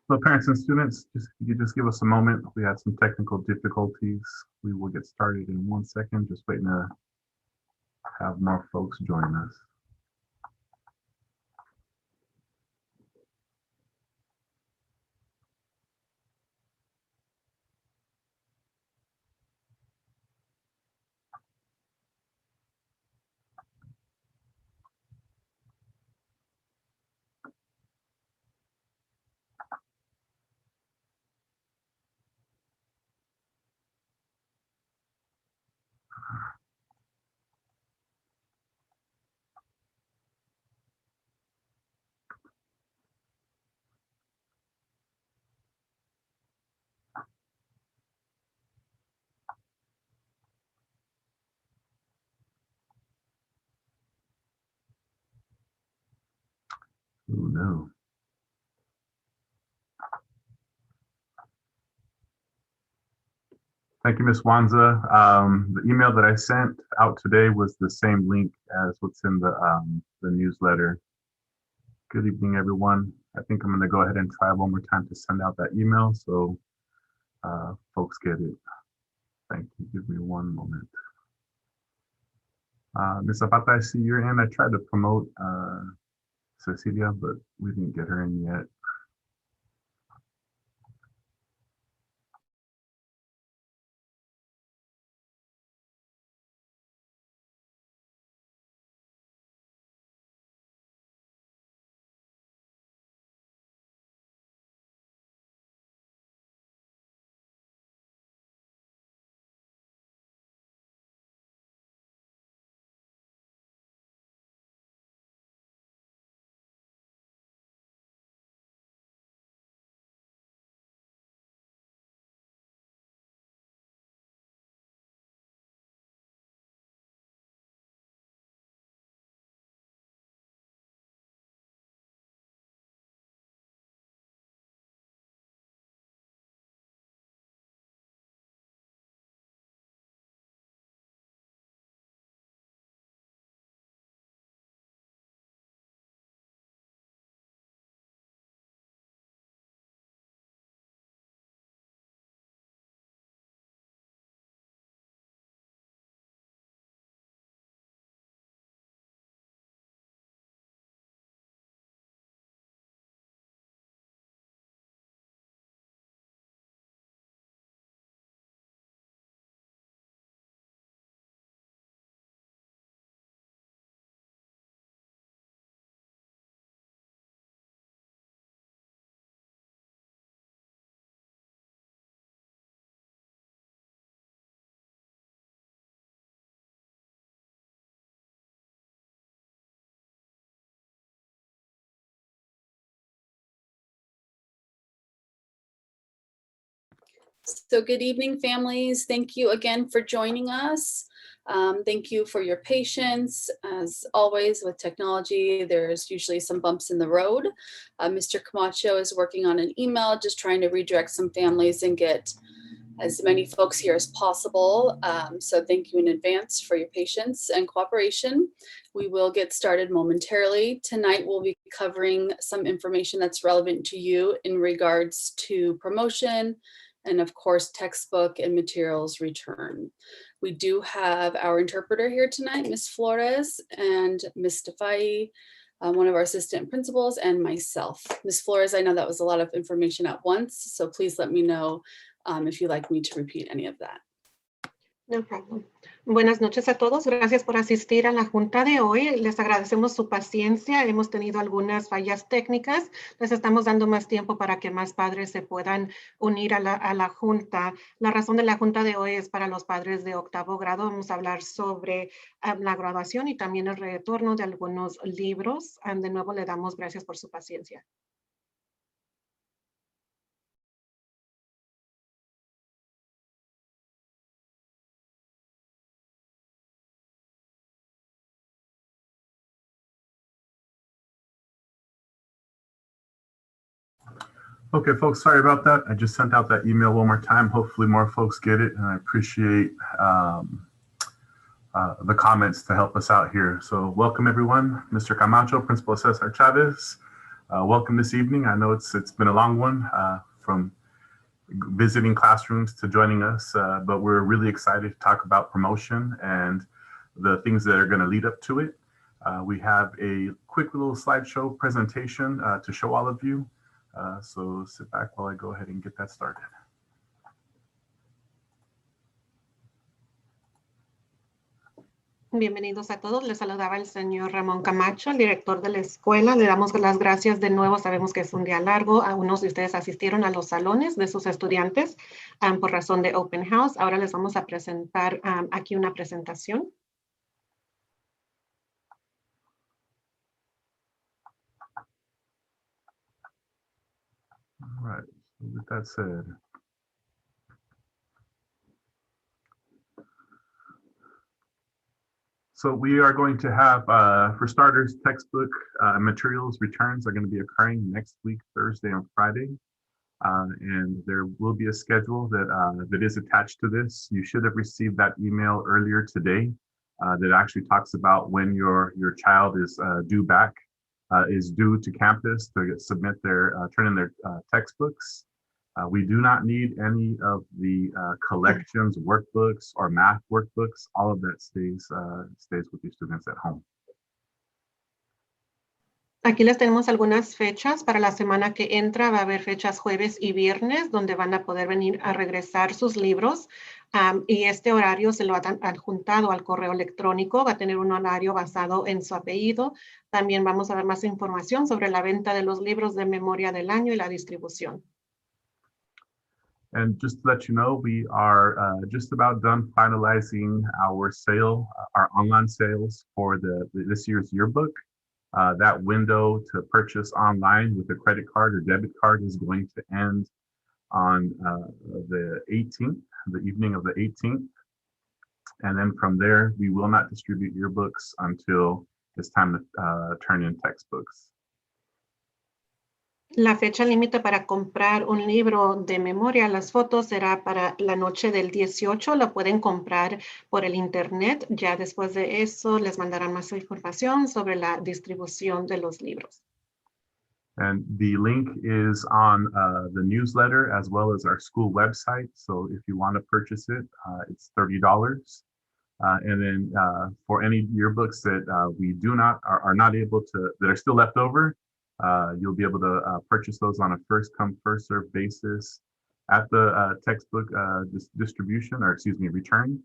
So parents and students, if you could just give us a moment. We had some technical difficulties. We will get started in 1 second. Just waiting to have more folks join us. Oh no. Thank you, Ms. Wanza. The email that I sent out today was the same link as what's in the newsletter. Good evening, everyone. I think I'm going to go ahead and try one more time to send out that email so folks get it. Thank you. Give me one moment. Ms. Zapata, I see you're in. I tried to promote Cecilia, but we didn't get her in yet. So good evening, families. Thank you again for joining us. Thank you for your patience. As always with technology, there's usually some bumps in the road. Mr. Camacho is working on an email, just trying to redirect some families and get as many folks here as possible. So thank you in advance for your patience and cooperation. We will get started momentarily. Tonight we'll be covering some information that's relevant to you in regards to promotion, and of course, textbook and materials return. We do have our interpreter here tonight, Ms. Flores and Ms. Defai, one of our assistant principals, and myself. Ms. Flores, I know that was a lot of information at once, so please let me know if you'd like me to repeat any of that. No problem. Buenas noches a todos. Gracias por asistir a la junta de hoy. Les agradecemos su paciencia. Hemos tenido algunas fallas técnicas. Les estamos dando más tiempo para que más padres se puedan unir a la junta. La razón de la junta de hoy es para los padres de octavo grado. Vamos a hablar sobre la graduación y también el retorno de algunos libros. De nuevo, le damos gracias por su paciencia. Okay, folks, sorry about that. I just sent out that email one more time. Hopefully more folks get it, and I appreciate the comments to help us out here. So welcome everyone. Mr. Camacho, Principal Cesar Chavez. welcome this evening. I know it's been a long one from visiting classrooms to joining us, but we're really excited to talk about promotion and the things that are going to lead up to it. We have a quick little slideshow presentation to show all of you. So sit back while I go ahead and get that started. Bienvenidos a todos. Les saludaba el señor Ramón Camacho, el director de la escuela. Le damos las gracias de nuevo. Sabemos que es un día largo. Algunos de ustedes asistieron a los salones de sus estudiantes por razón de Open House. Ahora les vamos a presentar aquí una presentación. All right, so with that said, so we are going to have, for starters, textbook materials returns are going to be occurring next week, Thursday and Friday. And there will be a schedule that is attached to this. You should have received that email earlier today that actually talks about when your child is due to campus to submit turn in their textbooks. We do not need any of the collections, workbooks, or math workbooks. All of that stays with the students at home. Aquí les tenemos algunas fechas para la semana que entra. Va a haber fechas jueves y viernes donde van a poder venir a regresar sus libros. Y este horario se lo han adjuntado al correo electrónico. Va a tener un horario basado en su apellido. También vamos a ver más información sobre la venta de los libros de memoria del año y la distribución. And just to let you know, we are just about done finalizing our sale, our online sales for this year's yearbook. That window to purchase online with a credit card or debit card is going to end on the 18th, the evening of the 18th. And then from there, we will not distribute yearbooks until it's time to turn in textbooks. La fecha límite para comprar un libro de memoria, las fotos, será para la noche del 18. Lo pueden comprar por el internet. Ya después de eso les mandarán más información sobre la distribución de los libros. And the link is on the newsletter as well as our school website. So if you want to purchase it, it's $30. And then for any yearbooks that we are not able to, that are still left over, you'll be able to purchase those on a first come, first served basis at the textbook distribution, or excuse me, return.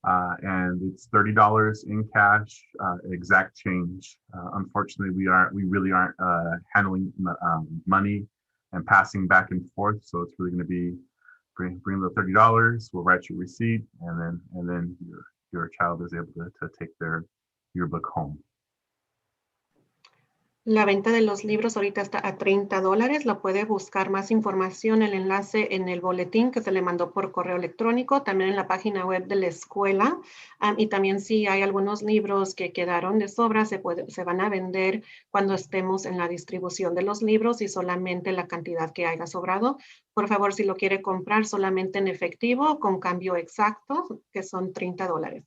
And it's $30 in cash, exact change. Unfortunately, we really aren't handling money and passing back and forth. So it's really going to be bring the $30. We'll write your receipt, and then your child is able to take their yearbook home. La venta de los libros ahorita está a $30. Lo puede buscar más información, el enlace en el boletín que se le mandó por correo electrónico, también en la página web de la escuela. Y también si hay algunos libros que quedaron de sobra, se van a vender cuando estemos en la distribución de los libros y solamente la cantidad que haya sobrado. Por favor, si lo quiere comprar solamente en efectivo, con cambio exacto, que son $30.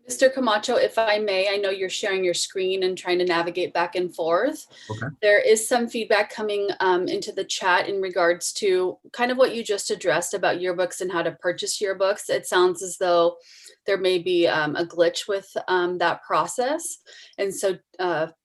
Mr. Camacho, if I may, I know you're sharing your screen and trying to navigate back and forth. Okay. There is some feedback coming into the chat in regards to kind of what you just addressed about yearbooks and how to purchase yearbooks. It sounds as though there may be a glitch with that process. And so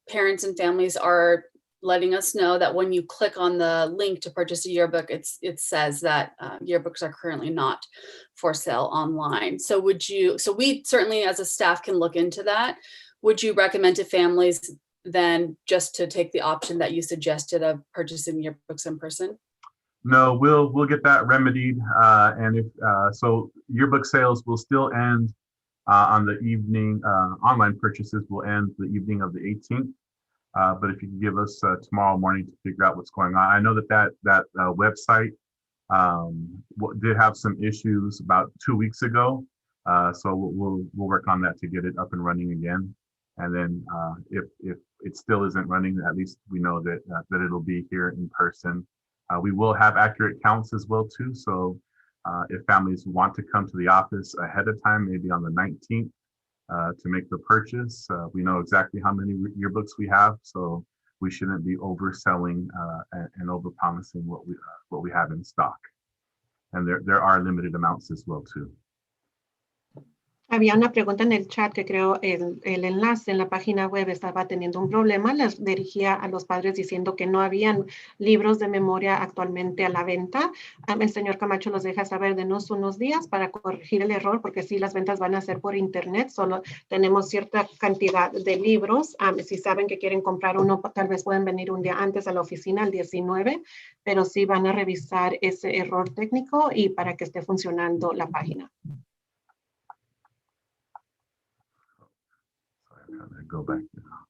parents and families are letting us know that when you click on the link to purchase a yearbook, it says that yearbooks are currently not for sale online. So we certainly as a staff can look into that. Would you recommend to families then just to take the option that you suggested of purchasing yearbooks in person? No, we'll get that remedied. And if so, yearbook sales will still end on the evening. Online purchases will end the evening of the 18th. But if you can give us tomorrow morning to figure out what's going on. I know that website did have some issues about 2 weeks ago. So we'll work on that to get it up and running again. And then if it still isn't running, at least we know that it'll be here in person. We will have accurate counts as well too. So if families want to come to the office ahead of time, maybe on the 19th, to make the purchase. We know exactly how many yearbooks we have, so we shouldn't be overselling and overpromising what we have in stock. And there are limited amounts as well too. Había una pregunta en el chat que creo el enlace en la página web estaba teniendo un problema. Les dirigía a los padres diciendo que no habían libros de memoria actualmente a la venta. El señor Camacho los deja saber denos unos días para corregir el error, porque sí, las ventas van a ser por internet. Solo tenemos cierta cantidad de libros. Si saben que quieren comprar uno, tal vez pueden venir un día antes a la oficina, el 19, pero sí van a revisar ese error técnico y para que esté funcionando la página. I'm trying to go back now.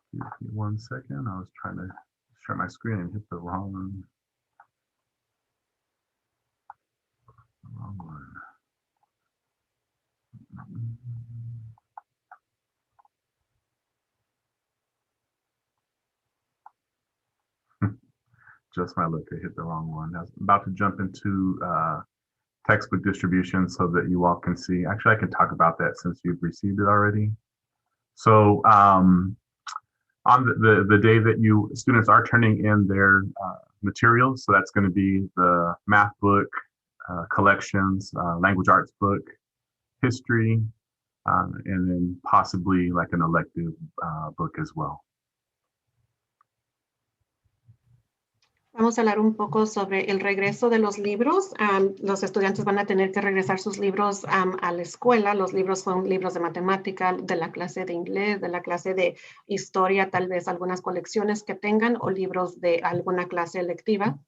Give me 1 second. I was trying to share my screen and hit the wrong one. Just my luck, I hit the wrong one. I was about to jump into textbook distribution so that you all can see. Actually, I can talk about that since you've received it already. So on the day that students are turning in their materials, so that's going to be the math book, collections, language arts book, history, and then possibly like an elective book as well. Vamos a hablar un poco sobre el regreso de los libros. Los estudiantes van a tener que regresar sus libros a la escuela. Los libros son libros de matemática, de la clase de inglés, de la clase de historia, tal vez algunas colecciones que tengan o libros de alguna clase electiva.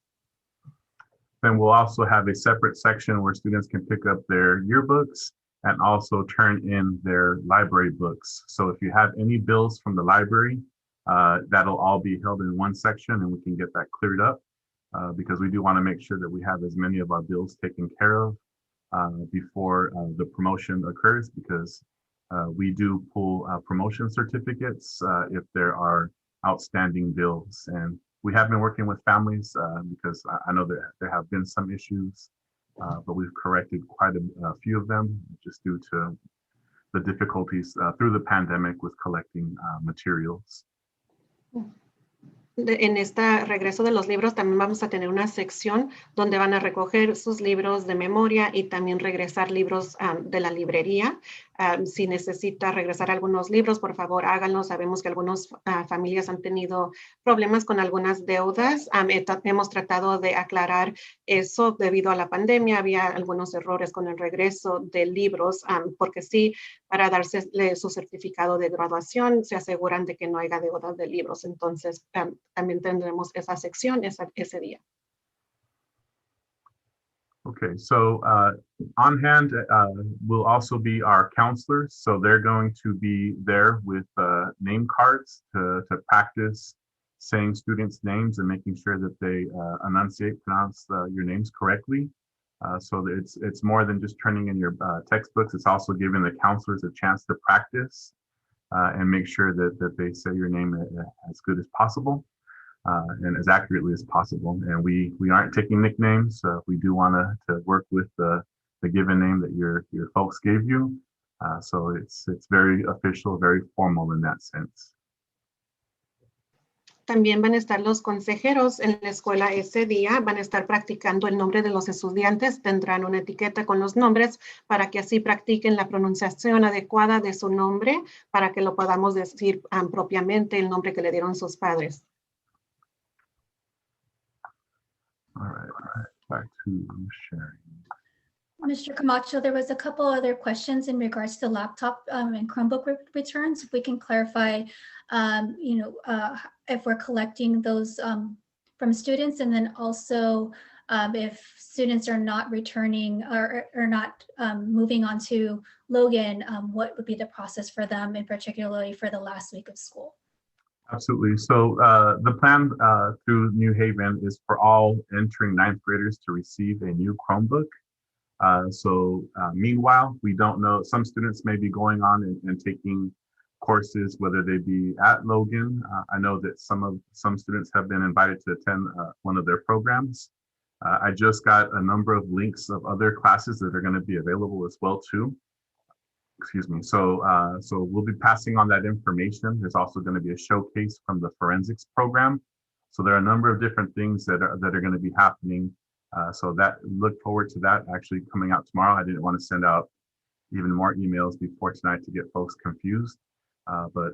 Then we'll also have a separate section where students can pick up their yearbooks and also turn in their library books. So if you have any bills from the library, that'll all be held in one section and we can get that cleared up because we do want to make sure that we have as many of our bills taken care of before the promotion occurs, because we do pull promotion certificates if there are outstanding bills. And we have been working with families because I know that there have been some issues, but we've corrected quite a few of them just due to the difficulties through the pandemic with collecting materials. En este regreso de los libros también vamos a tener una sección donde van a recoger sus libros de memoria y también regresar libros de la librería. Si necesita regresar algunos libros, por favor háganlo. Sabemos que algunas familias han tenido problemas con algunas deudas. Hemos tratado de aclarar eso debido a la pandemia. Había algunos errores con el regreso de libros, porque sí, para darse su certificado de graduación se aseguran de que no haya deudas de libros. Entonces, también tendremos esa sección ese día. Okay, so on hand will also be our counselors. So they're going to be there with name cards to practice saying students' names and making sure that they pronounce your names correctly. So that it's more than just turning in your textbooks. It's also giving the counselors a chance to practice and make sure that they say your name as good as possible. And as accurately as possible. And we aren't taking nicknames. We do want to work with the given name that your folks gave you. So it's very official, very formal in that sense. También van a estar los consejeros en la escuela ese día, van a estar practicando el nombre de los estudiantes, tendrán una etiqueta con los nombres para que así practiquen la pronunciación adecuada de su nombre para que lo podamos decir propiamente el nombre que le dieron sus padres. All right, back to sharing. Mr. Camacho, there was a couple other questions in regards to laptop and Chromebook returns. If we can clarify, if we're collecting those from students, and then also if students are not returning or not moving on to Logan, what would be the process for them, and particularly for the last week of school? Absolutely. So the plan through New Haven is for all entering 9th graders to receive a new Chromebook. Meanwhile, we don't know, some students may be going on and taking courses, whether they be at Logan. I know that some students have been invited to attend one of their programs. I just got a number of links of other classes that are going to be available as well too. excuse me. So we'll be passing on that information. There's also going to be a showcase from the forensics program. So there are a number of different things that are going to be happening. So that look forward to that actually coming out tomorrow. I didn't want to send out even more emails before tonight to get folks confused. But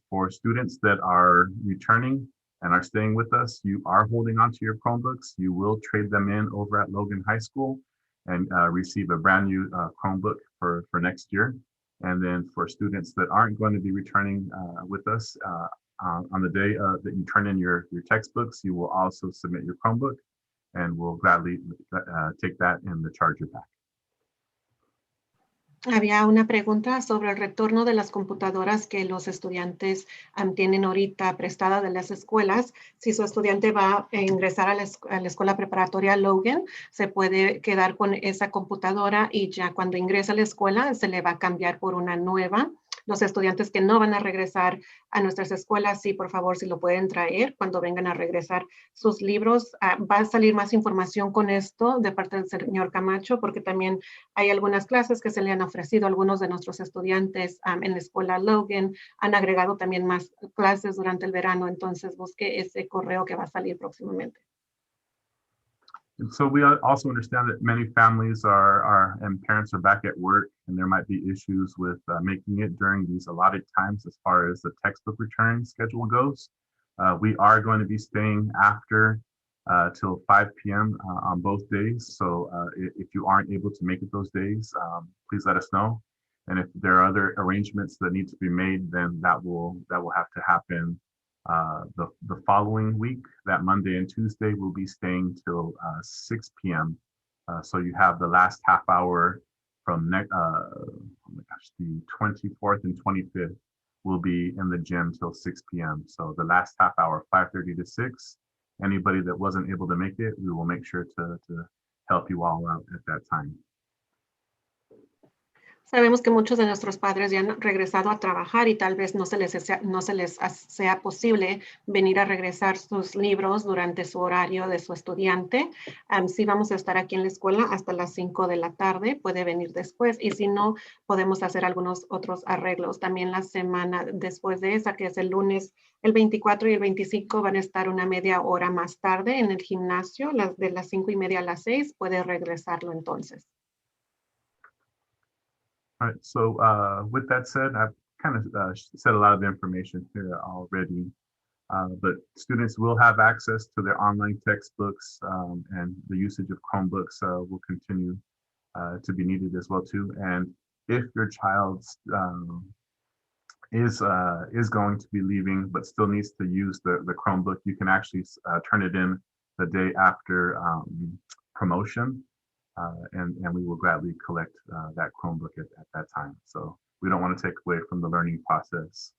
for students that are returning and are staying with us, you are holding on to your Chromebooks. You will trade them in over at Logan High School and receive a brand new Chromebook for next year. And then for students that aren't going to be returning with us, on the day that you turn in your textbooks, you will also submit your Chromebook, and we'll gladly take that and the charger back. Había una pregunta sobre el retorno de las computadoras que los estudiantes tienen ahorita prestadas de las escuelas. Si su estudiante va a ingresar a la escuela preparatoria Logan, se puede quedar con esa computadora y ya cuando ingresa a la escuela se le va a cambiar por una nueva. Los estudiantes que no van a regresar a nuestras escuelas, sí, por favor, si lo pueden traer cuando vengan a regresar sus libros. Va a salir más información con esto de parte del señor Camacho, porque también hay algunas clases que se le han ofrecido a algunos de nuestros estudiantes en la escuela Logan. Han agregado también más clases durante el verano, entonces busque ese correo que va a salir próximamente. And so we also understand that many families and parents are back at work, and there might be issues with making it during these allotted times as far as the textbook return schedule goes. We are going to be staying after till 5 p.m. On both days. So if you aren't able to make it those days, please let us know. And if there are other arrangements that need to be made, then that will have to happen the following week. That Monday and Tuesday we'll be staying till 6 p.m. So you have the last half hour from the 24th and 25th will be in the gym till 6 p.m. So the last half hour, 5:30 to 6. Anybody that wasn't able to make it, we will make sure to help you all out at that time. Sabemos que muchos de nuestros padres ya han regresado a trabajar y tal vez no se les sea posible venir a regresar sus libros durante su horario de su estudiante. Sí vamos a estar aquí en la escuela hasta las 5 de la tarde, puede venir después y si no, podemos hacer algunos otros arreglos. También la semana después de esa, que es el lunes, el 24 y el 25 van a estar una media hora más tarde en el gimnasio, de las 5:30 a las 6, puede regresarlo entonces. All right, so with that said, I've kind of said a lot of information here already, but students will have access to their online textbooks, and the usage of Chromebooks will continue to be needed as well too. And if your child is going to be leaving but still needs to use the Chromebook, you can actually turn it in the day after promotion. And we will gladly collect that Chromebook at that time. So we don't want to take away from the learning process,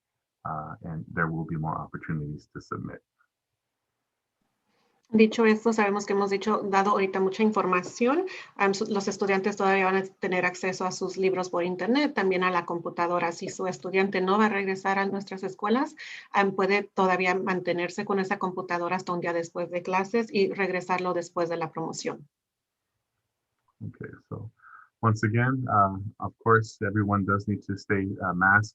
and there will be more opportunities to submit. Dicho esto, sabemos que hemos dado ahorita mucha información. Los estudiantes todavía van a tener acceso a sus libros por internet, también a la computadora. Si su estudiante no va a regresar a nuestras escuelas, puede todavía mantenerse con esa computadora hasta un día después de clases y regresarlo después de la promoción. Okay, so once again, of course, everyone does need to stay masked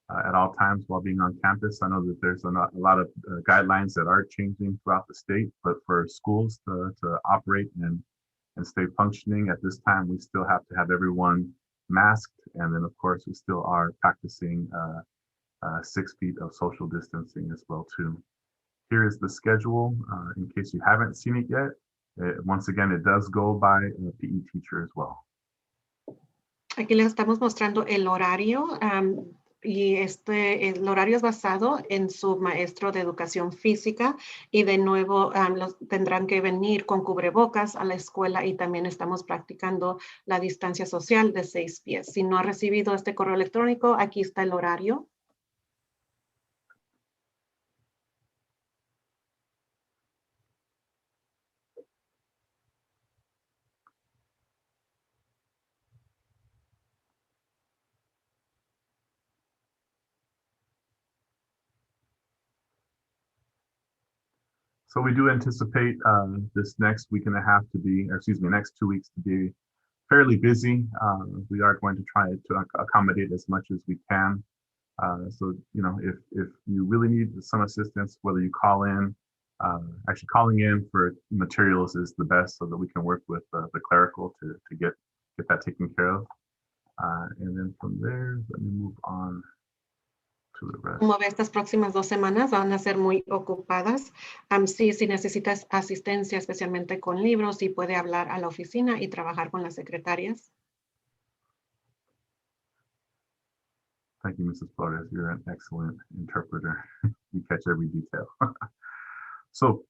at all times while being on campus. I know that there's a lot of guidelines that are changing throughout the state, but for schools to operate and stay functioning at this time, we still have to have everyone masked. And then, of course, we still are practicing 6 feet of social distancing as well, too. Here is the schedule in case you haven't seen it yet. Once again, it does go by a PE teacher as well. Aquí les estamos mostrando el horario y el horario es basado en su maestro de educación física y de nuevo tendrán que venir con cubrebocas a la escuela y también estamos practicando la distancia social de 6 pies. Si no ha recibido este correo electrónico, aquí está el horario. So we do anticipate this next week and a half to be, or excuse me, next 2 weeks to be fairly busy. We are going to try to accommodate as much as we can. So, if you really need some assistance, whether you call in, actually calling in for materials is the best so that we can work with the clerical to get that taken care of. And then from there, let me move on to the rest. Como ve, estas próximas 2 semanas van a ser muy ocupadas. Sí, si necesitas asistencia, especialmente con libros, sí puede hablar a la oficina y trabajar con las secretarias. Thank you, Mrs. Flores. You're an excellent interpreter. You catch every detail. So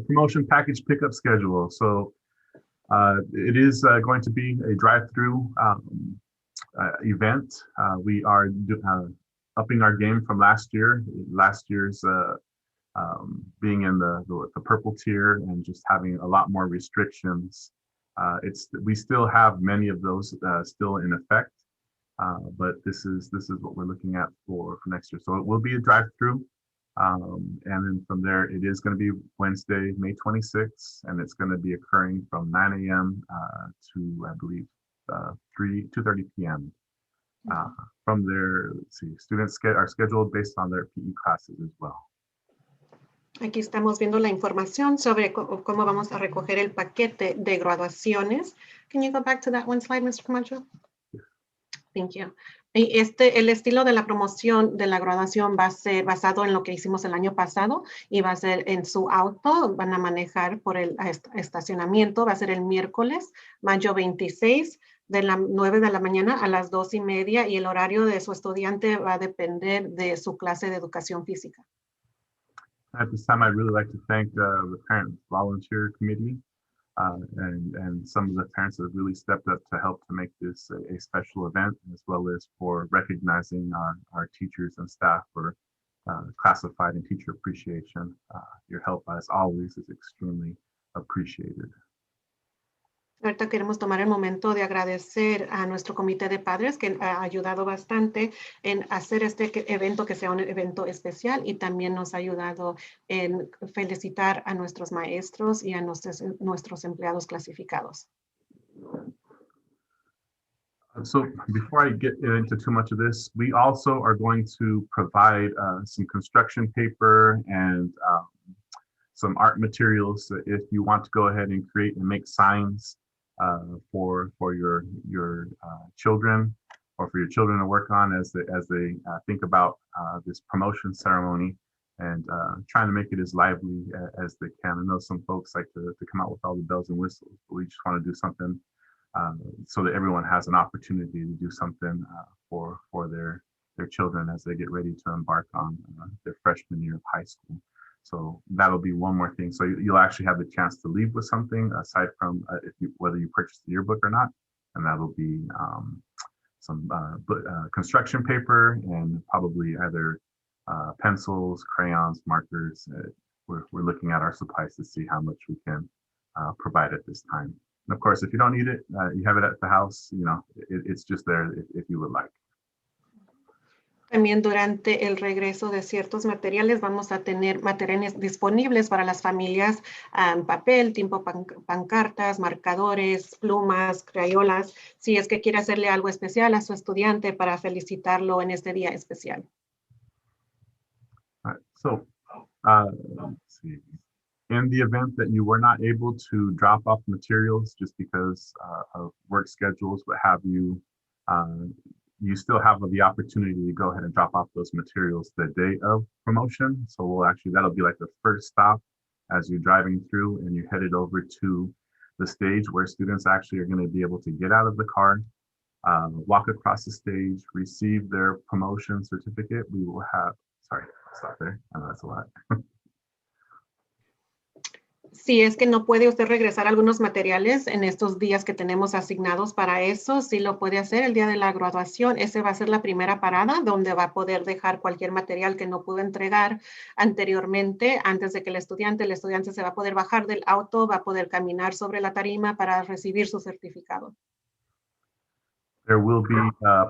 promotion package pickup schedule. So it is going to be a drive-through event. We are upping our game from last year. Last year's being in the purple tier and just having a lot more restrictions. We still have many of those still in effect, but this is what we're looking at for next year. So it will be a drive-through. And then from there, it is going to be Wednesday, May 26th, and it's going to be occurring from 9 a.m. To, I believe, 2:30 p.m. From there, let's see, students are scheduled based on their PE classes as well. Aquí estamos viendo la información sobre cómo vamos a recoger el paquete de graduaciones. Can you go back to that one slide, Mr. Camacho? Thank you. Y el estilo de la promoción de la graduación va a ser basado en lo que hicimos el año pasado y va a ser en su auto, van a manejar por el estacionamiento, va a ser el miércoles, mayo 26, de las 9 de la mañana a las 2:30 y el horario de su estudiante va a depender de su clase de educación física. At this time, I'd really like to thank the Parent Volunteer Committee and some of the parents that have really stepped up to help to make this a special event, as well as for recognizing our teachers and staff for classified and teacher appreciation. Your help, as always, is extremely appreciated. Ahorita queremos tomar el momento de agradecer a nuestro comité de padres que ha ayudado bastante en hacer este evento que sea un evento especial y también nos ha ayudado en felicitar a nuestros maestros y a nuestros empleados clasificados. So before I get into too much of this, we also are going to provide some construction paper and some art materials if you want to go ahead and create and make signs for your children, or for your children to work on as they think about this promotion ceremony, and trying to make it as lively as they can. I know some folks like to come out with all the bells and whistles, but we just want to do something so that everyone has an opportunity to do something for their children as they get ready to embark on their freshman year of high school. So that'll be one more thing. So you'll actually have the chance to leave with something aside from whether you purchase the yearbook or not, and that'll be some construction paper and probably either pencils, crayons, markers. We're looking at our supplies to see how much we can provide at this time. And of course, if you don't need it, you have it at the house. It's just there if you would like. También durante el regreso de ciertos materiales vamos a tener materiales disponibles para las familias, papel, tipo pancartas, marcadores, plumas, crayolas, si es que quiere hacerle algo especial a su estudiante para felicitarlo en este día especial. All right, so let's see. In the event that you were not able to drop off materials just because of work schedules, what have you, you still have the opportunity to go ahead and drop off those materials the day of promotion. So that'll be like the first stop as you're driving through and you're headed over to the stage where students actually are going to be able to get out of the car, walk across the stage, receive their promotion certificate. We will have, sorry, I'll stop there. I know that's a lot. Si es que no puede usted regresar algunos materiales en estos días que tenemos asignados para eso, sí lo puede hacer el día de la graduación. Ese va a ser la primera parada donde va a poder dejar cualquier material que no pudo entregar anteriormente. Antes de que el estudiante se va a poder bajar del auto, va a poder caminar sobre la tarima para recibir su certificado. There will be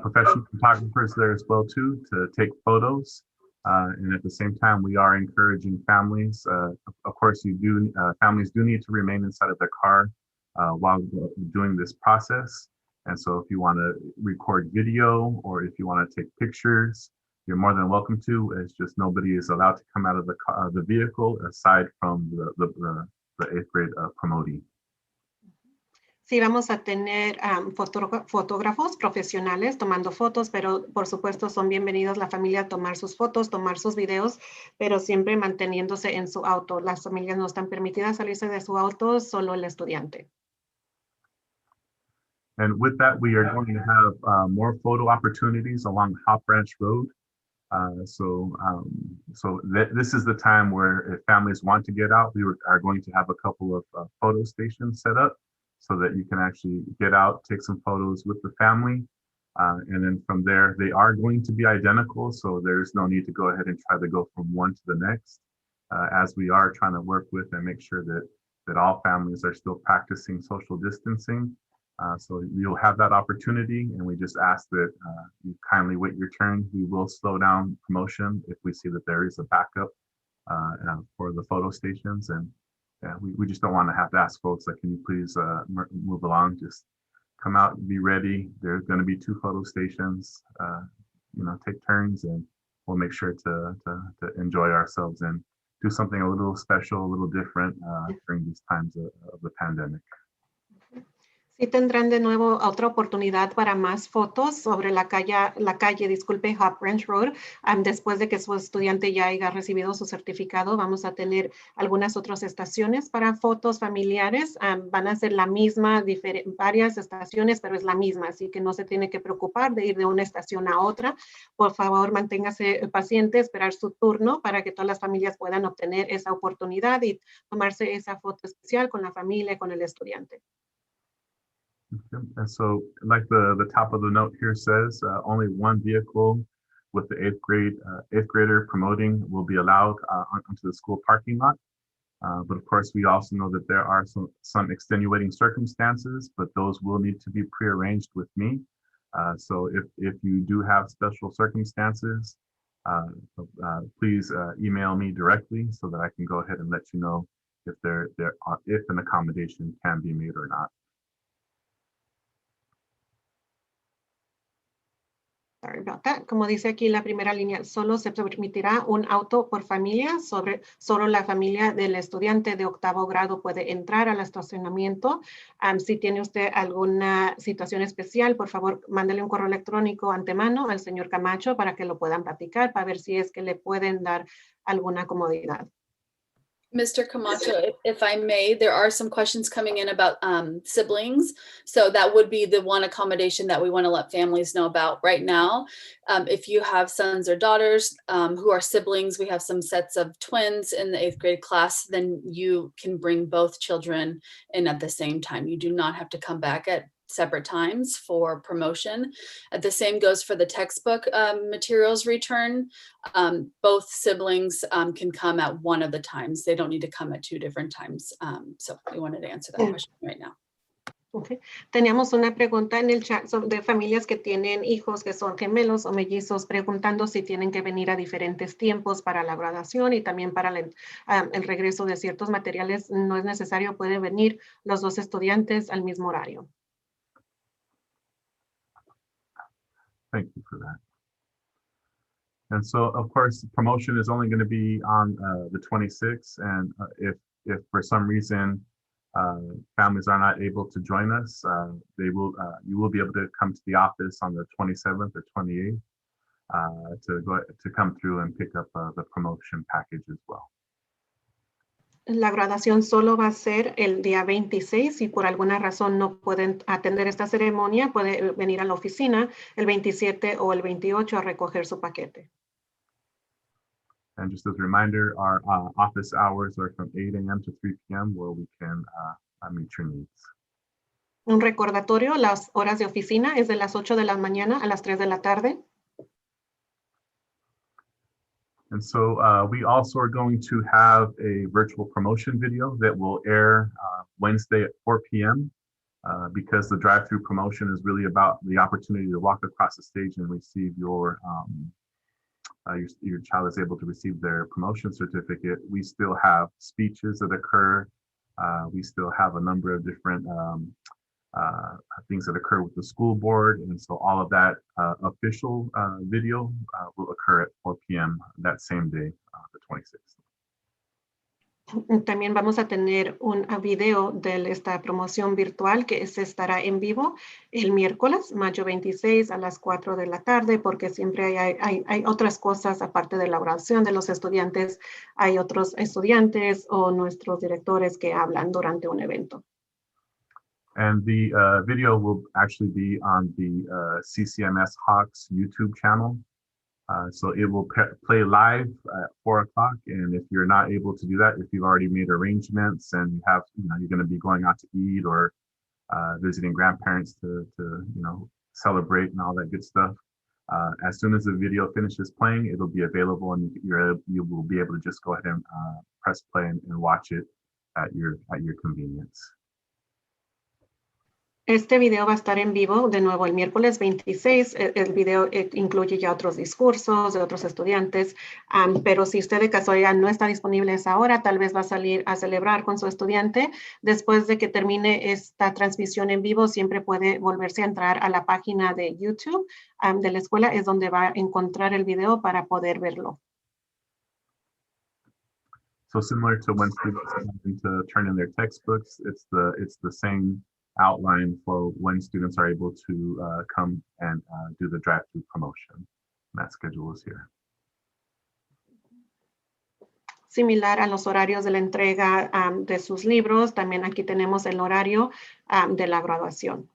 professional photographers there as well too to take photos. And at the same time, we are encouraging families. Of course, families do need to remain inside of their car while doing this process. And so if you want to record video or if you want to take pictures, you're more than welcome to. It's just nobody is allowed to come out of the vehicle aside from the 8th grade promotee. Sí, vamos a tener fotógrafos profesionales tomando fotos, pero por supuesto son bienvenidos la familia a tomar sus fotos, tomar sus videos, pero siempre manteniéndose en su auto. Las familias no están permitidas salirse de su auto, solo el estudiante. And with that, we are going to have more photo opportunities along Hop Branch Road. This is the time where if families want to get out, we are going to have a couple of photo stations set up so that you can actually get out, take some photos with the family. And then from there, they are going to be identical. So there's no need to go ahead and try to go from one to the next, as we are trying to work with and make sure that all families are still practicing social distancing. So you'll have that opportunity, and we just ask that you kindly wait your turn. We will slow down promotion if we see that there is a backup for the photo stations. And we just don't want to have to ask folks, like, can you please move along? Just come out and be ready. There's going to be 2 photo stations. Take turns, and we'll make sure to enjoy ourselves and do something a little special, a little different during these times of the pandemic. Sí tendrán de nuevo otra oportunidad para más fotos sobre la calle, Hop Branch Road. Después de que su estudiante ya haya recibido su certificado, vamos a tener algunas otras estaciones para fotos familiares. Van a ser la misma, varias estaciones, pero es la misma, así que no se tiene que preocupar de ir de una estación a otra. Por favor, manténgase paciente, esperar su turno para que todas las familias puedan obtener esa oportunidad y tomarse esa foto especial con la familia y con el estudiante. And so, like the top of the note here says, only one vehicle with the 8th grader promoting will be allowed onto the school parking lot. But of course, we also know that there are some extenuating circumstances, but those will need to be prearranged with me. So if you do have special circumstances, please email me directly so that I can go ahead and let you know if an accommodation can be made or not. Sorry about that. Como dice aquí la primera línea, solo se permitirá un auto por familia. Solo la familia del estudiante de 8º grado puede entrar al estacionamiento. Si tiene usted alguna situación especial, por favor, mándele un correo electrónico antemano al señor Camacho para que lo puedan platicar, para ver si es que le pueden dar alguna comodidad. Mr. Camacho, if I may, there are some questions coming in about siblings. So that would be the one accommodation that we want to let families know about right now. If you have sons or daughters who are siblings, we have some sets of twins in the 8th grade class, then you can bring both children in at the same time. You do not have to come back at separate times for promotion. The same goes for the textbook materials return. Both siblings can come at one of the times. They don't need to come at 2 different times. So we wanted to answer that question right now. Okay. Teníamos una pregunta en el chat de familias que tienen hijos que son gemelos o mellizos, preguntando si tienen que venir a diferentes tiempos para la graduación y también para el regreso de ciertos materiales. No es necesario, pueden venir los 2 estudiantes al mismo horario. Thank you for that. And so, of course, promotion is only going to be on the 26th. And if for some reason families are not able to join us, you will be able to come to the office on the 27th or 28th to come through and pick up the promotion package as well. La graduación solo va a ser el día 26. Si por alguna razón no pueden atender esta ceremonia, puede venir a la oficina el 27 o el 28 a recoger su paquete. And just as a reminder, our office hours are from 8 a.m. to 3 p.m. where we can meet your needs. Un recordatorio, las horas de oficina es de las 8 de la mañana a las 3 de la tarde. And so we also are going to have a virtual promotion video that will air Wednesday at 4 p.m. Because the drive-through promotion is really about the opportunity to walk across the stage and receive your child is able to receive their promotion certificate. We still have speeches that occur. We still have a number of different things that occur with the school board. And so all of that official video will occur at 4 p.m. that same day, the 26th. También vamos a tener un video de esta promoción virtual que se estará en vivo el miércoles, mayo 26 a las 4 de la tarde, porque siempre hay otras cosas aparte de la oración de los estudiantes. Hay otros estudiantes o nuestros directores que hablan durante un evento. And the video will actually be on the CCMS Hawks YouTube channel. So it will play live at 4 o'clock. And if you're not able to do that, if you've already made arrangements and you have, you're going to be going out to eat or visiting grandparents to celebrate and all that good stuff. As soon as the video finishes playing, it'll be available, and you will be able to just go ahead and press play and watch it at your convenience. Este video va a estar en vivo de nuevo el miércoles 26. El video incluye ya otros discursos de otros estudiantes, pero si usted de casualidad no está disponible a esa hora, tal vez va a salir a celebrar con su estudiante. Después de que termine esta transmisión en vivo, siempre puede volverse a entrar a la página de YouTube de la escuela, es donde va a encontrar el video para poder verlo. So similar to when students are having to turn in their textbooks, it's the same outline for when students are able to come and do the drive-through promotion. That schedule is here. Similar a los horarios de la entrega de sus libros, también aquí tenemos el horario de la graduación.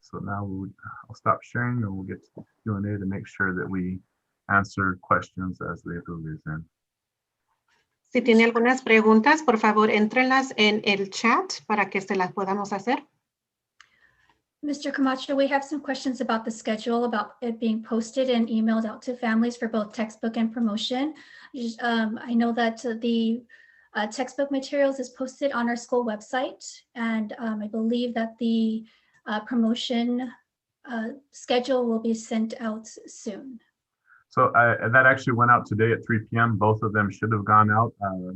So now I'll stop sharing and we'll get to the Q&A to make sure that we answer questions as they arisen. Si tiene algunas preguntas, por favor, éntrenlas en el chat para que se las podamos hacer. Mr. Camacho, we have some questions about the schedule, about it being posted and emailed out to families for both textbook and promotion. I know that the textbook materials is posted on our school website, and I believe that the promotion schedule will be sent out soon. So that actually went out today at 3 p.m. Both of them should have gone out.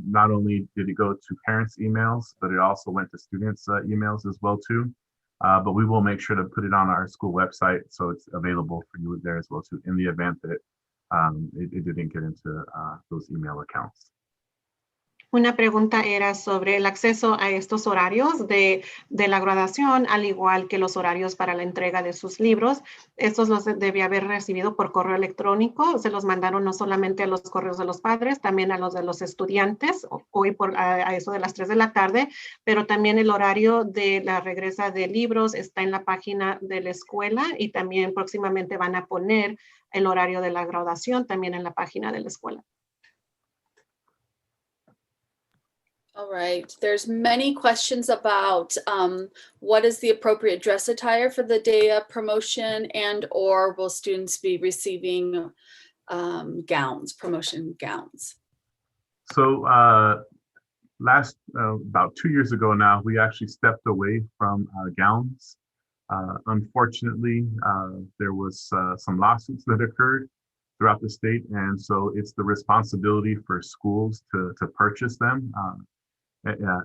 Not only did it go to parents' emails, but it also went to students' emails as well too. But we will make sure to put it on our school website so it's available for you there as well too, in the event that it didn't get into those email accounts. Una pregunta era sobre el acceso a estos horarios de la graduación, al igual que los horarios para la entrega de sus libros. Estos los debía haber recibido por correo electrónico. Se los mandaron no solamente a los correos de los padres, también a los de los estudiantes, hoy a eso de las 3 de la tarde, pero también el horario de la regresa de libros está en la página de la escuela y también próximamente van a poner el horario de la graduación también en la página de la escuela. All right, there's many questions about what is the appropriate dress attire for the day of promotion, and or will students be receiving gowns, promotion gowns? So about 2 years ago now, we actually stepped away from gowns. Unfortunately, there was some lawsuits that occurred throughout the state, and so it's the responsibility for schools to purchase them.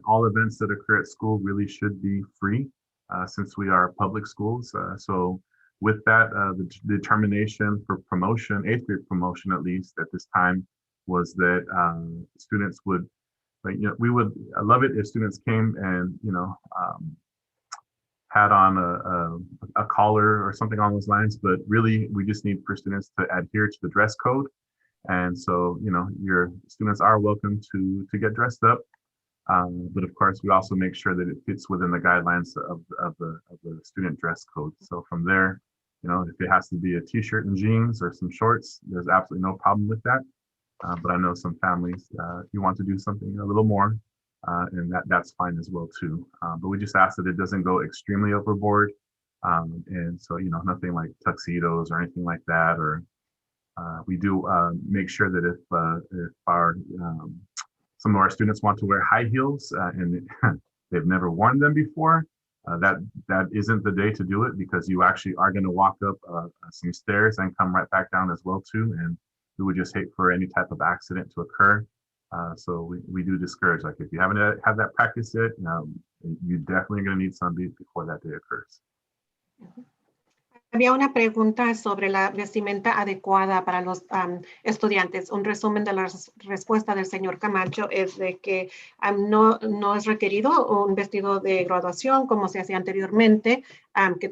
All events that occur at school really should be free since we are public schools. So with that, the determination for promotion, 8th grade promotion at least at this time, was that students would, we would love it if students came and, had on a collar or something along those lines, but really we just need for students to adhere to the dress code. And so, your students are welcome to get dressed up. But of course, we also make sure that it fits within the guidelines of the student dress code. So from there, if it has to be a t-shirt and jeans or some shorts, there's absolutely no problem with that. But I know some families, you want to do something a little more, and that's fine as well too. But we just ask that it doesn't go extremely overboard. And so, nothing like tuxedos or anything like that. Or we do make sure that if our some of our students want to wear high heels and they've never worn them before, that isn't the day to do it, because you actually are going to walk up some stairs and come right back down as well too. And we would just hate for any type of accident to occur. So we do discourage, like if you haven't had that practice yet, you definitely going to need some before that day occurs. Había una pregunta sobre la vestimenta adecuada para los estudiantes. Un resumen de la respuesta del señor Camacho es de que no es requerido un vestido de graduación como se hacía anteriormente,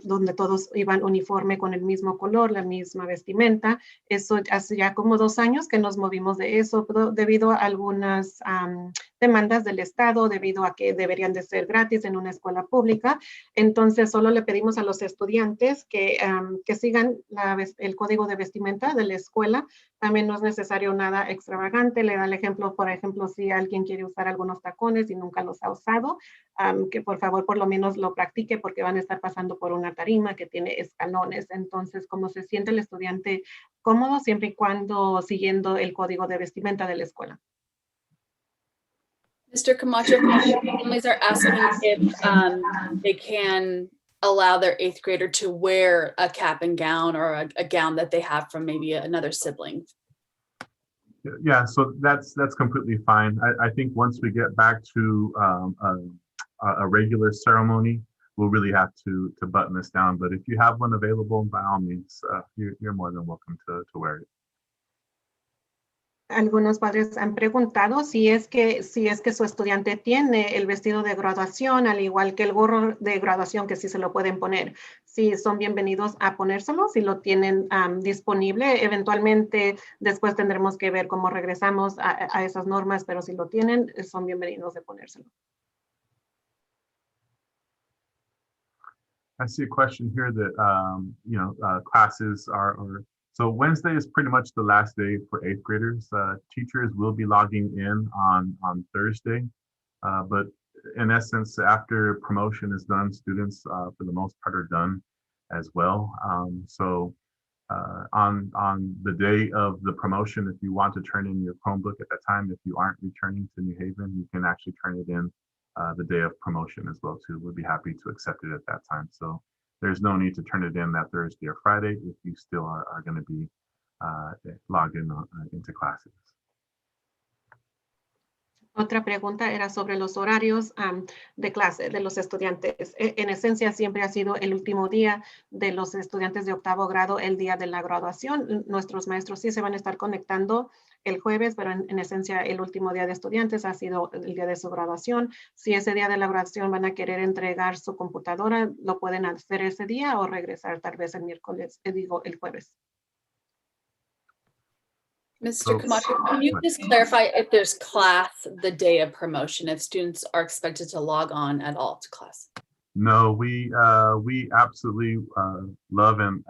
donde todos iban uniforme con el mismo color, la misma vestimenta. Eso hace ya como 2 años que nos movimos de eso debido a algunas demandas del Estado, debido a que deberían de ser gratis en una escuela pública. Entonces solo le pedimos a los estudiantes que sigan el código de vestimenta de la escuela. También no es necesario nada extravagante. Le da el ejemplo, por ejemplo, si alguien quiere usar algunos tacones y nunca los ha usado, que por favor por lo menos lo practique, porque van a estar pasando por una tarima que tiene escalones. Entonces, como se siente el estudiante cómodo, siempre y cuando siguiendo el código de vestimenta de la escuela. Mr. Camacho, families are asking if they can allow their 8th grader to wear a cap and gown, or a gown that they have from maybe another sibling. Yeah, so that's completely fine. I think once we get back to a regular ceremony, we'll really have to button this down. But if you have one available, by all means, you're more than welcome to wear it. Algunos padres han preguntado si es que su estudiante tiene el vestido de graduación, al igual que el gorro de graduación, que sí se lo pueden poner. Si son bienvenidos a ponérselo, si lo tienen disponible. Eventualmente después tendremos que ver cómo regresamos a esas normas, pero si lo tienen, son bienvenidos de ponérselo. I see a question here that classes are so Wednesday is pretty much the last day for 8th graders. Teachers will be logging in on Thursday, but in essence, after promotion is done, students for the most part are done as well. So on the day of the promotion, if you want to turn in your Chromebook at that time, if you aren't returning to New Haven, you can actually turn it in the day of promotion as well too. We'd be happy to accept it at that time. So there's no need to turn it in that Thursday or Friday if you still are going to be logged in into classes. Otra pregunta era sobre los horarios de clase de los estudiantes. En esencia, siempre ha sido el último día de los estudiantes de 8º grado, el día de la graduación. Nuestros maestros sí se van a estar conectando el jueves, pero en esencia el último día de estudiantes ha sido el día de su graduación. Si ese día de la graduación van a querer entregar su computadora, lo pueden hacer ese día o regresar tal vez el miércoles, el jueves. Mr. Camacho, can you just clarify if there's class the day of promotion, if students are expected to log on at all to class? No, we absolutely love and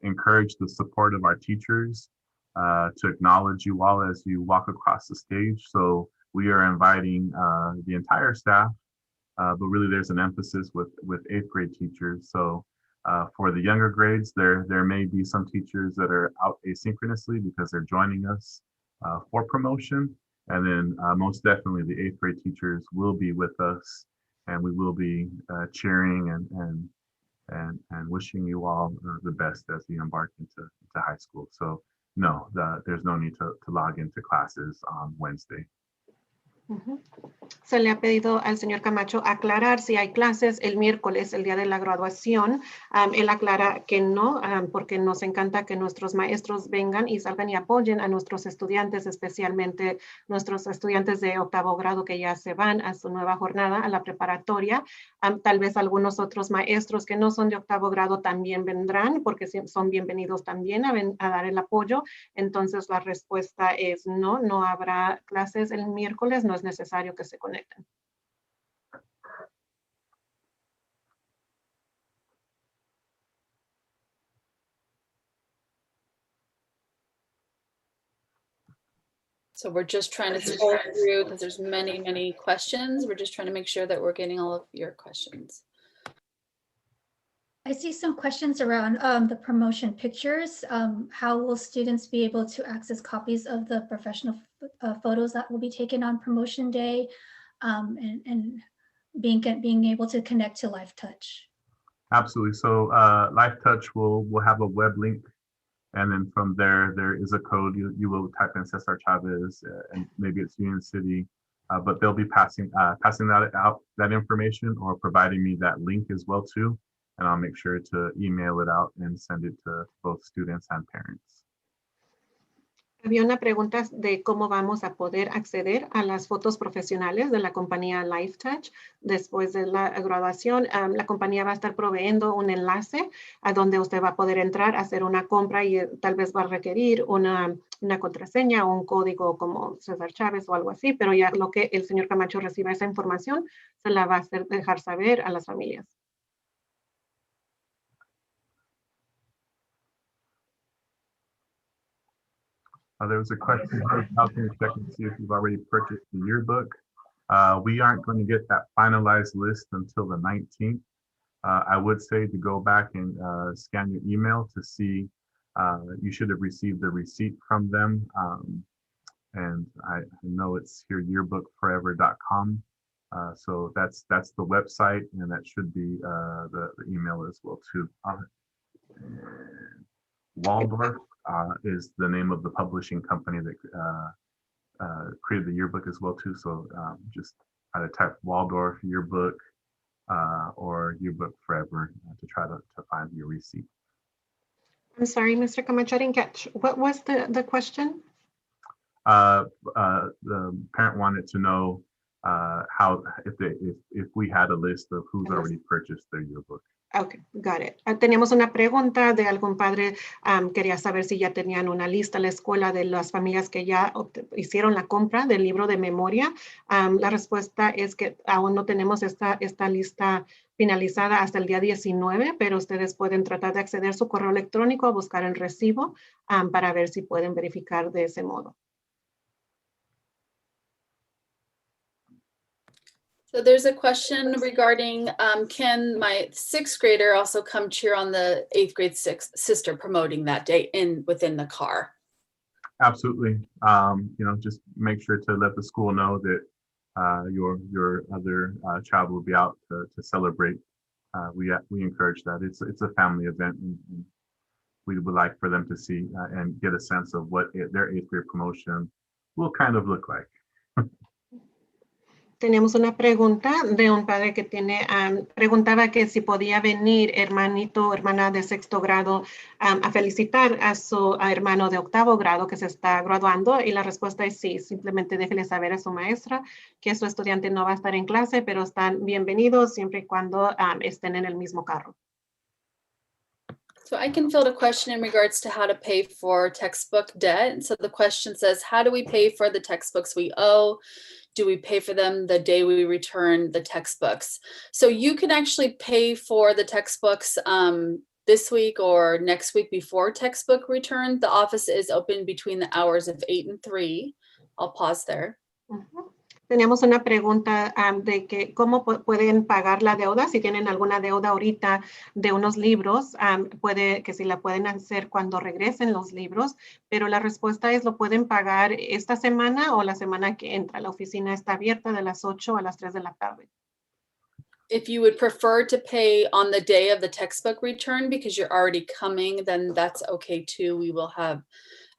encourage the support of our teachers to acknowledge you all as you walk across the stage. So we are inviting the entire staff, but really there's an emphasis with 8th grade teachers. So for the younger grades, there may be some teachers that are out asynchronously because they're joining us for promotion. And then most definitely the 8th grade teachers will be with us, and we will be cheering and wishing you all the best as you embark into high school. So no, there's no need to log into classes on Wednesday. Se le ha pedido al señor Camacho aclarar si hay clases el miércoles, el día de la graduación. Él aclara que no, porque nos encanta que nuestros maestros vengan y salgan y apoyen a nuestros estudiantes, especialmente nuestros estudiantes de 8º grado que ya se van a su nueva jornada, a la preparatoria. Tal vez algunos otros maestros que no son de 8º grado también vendrán, porque son bienvenidos también a dar el apoyo. Entonces la respuesta es no, no habrá clases el miércoles, no es necesario que se conecten. So we're just trying to scroll through because there's many questions. We're just trying to make sure that we're getting all of your questions. I see some questions around the promotion pictures. How will students be able to access copies of the professional photos that will be taken on promotion day? And being able to connect to Life Touch? Absolutely. So Life Touch will have a web link, and then from there is a code. You will type in Cesar Chavez, and maybe it's Union City, but they'll be passing that information, or providing me that link as well too, and I'll make sure to email it out and send it to both students and parents. Había una pregunta de cómo vamos a poder acceder a las fotos profesionales de la compañía LifeTouch después de la graduación. La compañía va a estar proveyendo un enlace a donde usted va a poder entrar, hacer una compra y tal vez va a requerir una contraseña o un código como César Chávez o algo así, pero ya lo que el señor Camacho reciba esa información se la va a dejar saber a las familias. There was a question here, how can you check and see if you've already purchased the yearbook? We aren't going to get that finalized list until the 19th. I would say to go back and scan your email to see, you should have received the receipt from them. And I know it's here, yearbookforever.com. So that's the website, and that should be the email as well too. Waldorf is the name of the publishing company that created the yearbook as well too. So just either type Waldorf yearbook or Yearbook Forever to try to find your receipt. I'm sorry, Mr. Camacho, I didn't catch. What was the question? The parent wanted to know how if we had a list of who's already purchased their yearbook. Okay, got it. Teníamos una pregunta de algún padre, quería saber si ya tenían una lista en la escuela de las familias que ya hicieron la compra del libro de memoria. La respuesta es que aún no tenemos esta lista finalizada hasta el día 19, pero ustedes pueden tratar de acceder a su correo electrónico a buscar el recibo para ver si pueden verificar de ese modo. So there's a question regarding, can my 6th grader also come cheer on the 8th grade sister promoting that day within the car? Absolutely. Just make sure to let the school know that your other child will be out to celebrate. We encourage that. It's a family event, and we would like for them to see and get a sense of what their 8th grade promotion will kind of look like. Tenemos una pregunta de un padre que preguntaba que si podía venir hermanito o hermana de 6º grado a felicitar a su hermano de 8º grado que se está graduando, y la respuesta es sí. Simplemente déjele saber a su maestra que su estudiante no va a estar en clase, pero están bienvenidos siempre y cuando estén en el mismo carro. So I can field a question in regards to how to pay for textbook debt. So the question says, how do we pay for the textbooks we owe? Do we pay for them the day we return the textbooks? So you can actually pay for the textbooks this week or next week before textbook return. The office is open between the hours of 8 and 3. I'll pause there. Teníamos una pregunta de que cómo pueden pagar la deuda, si tienen alguna deuda ahorita de unos libros, que si la pueden hacer cuando regresen los libros, pero la respuesta es lo pueden pagar esta semana o la semana que entra. La oficina está abierta de las 8 a las 3 de la tarde. If you would prefer to pay on the day of the textbook return because you're already coming, then that's okay too. We will have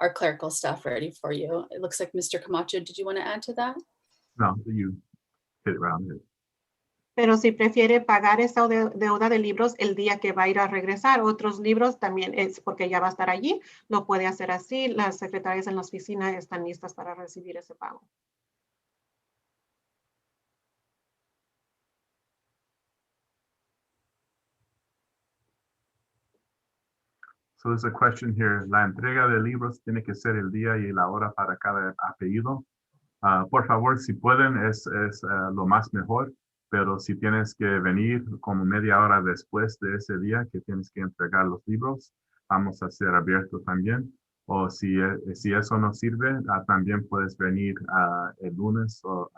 our clerical staff ready for you. It looks like Mr. Camacho, did you want to add to that? No, you hit it around here. Pero si prefiere pagar esa deuda de libros el día que va a ir a regresar, otros libros también es porque ya va a estar allí, lo puede hacer así. Las secretarias en la oficina están listas para recibir ese pago. So there's a question here. La entrega de libros tiene que ser el día y la hora para cada apellido. Por favor, si pueden, es lo más mejor, pero si tienes que venir como media hora después de ese día que tienes que entregar los libros, vamos a ser abiertos también. O si eso no sirve, también puedes venir el lunes o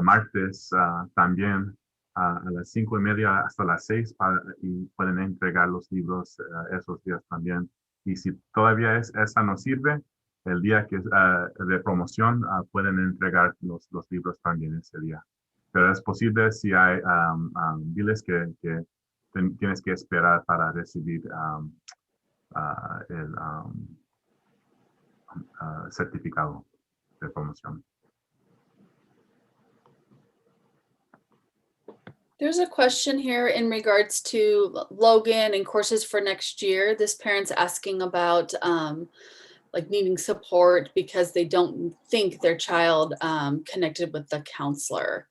martes también a las 5:30 hasta las 6 y pueden entregar los libros esos días también. Y si todavía esa no sirve, el día que de promoción pueden entregar los libros también ese día. pero es posible si hay, diles que tienes que esperar para recibir el certificado de promoción. There's a question here in regards to Logan and courses for next year. This parent's asking about like needing support because they don't think their child connected with the counselor.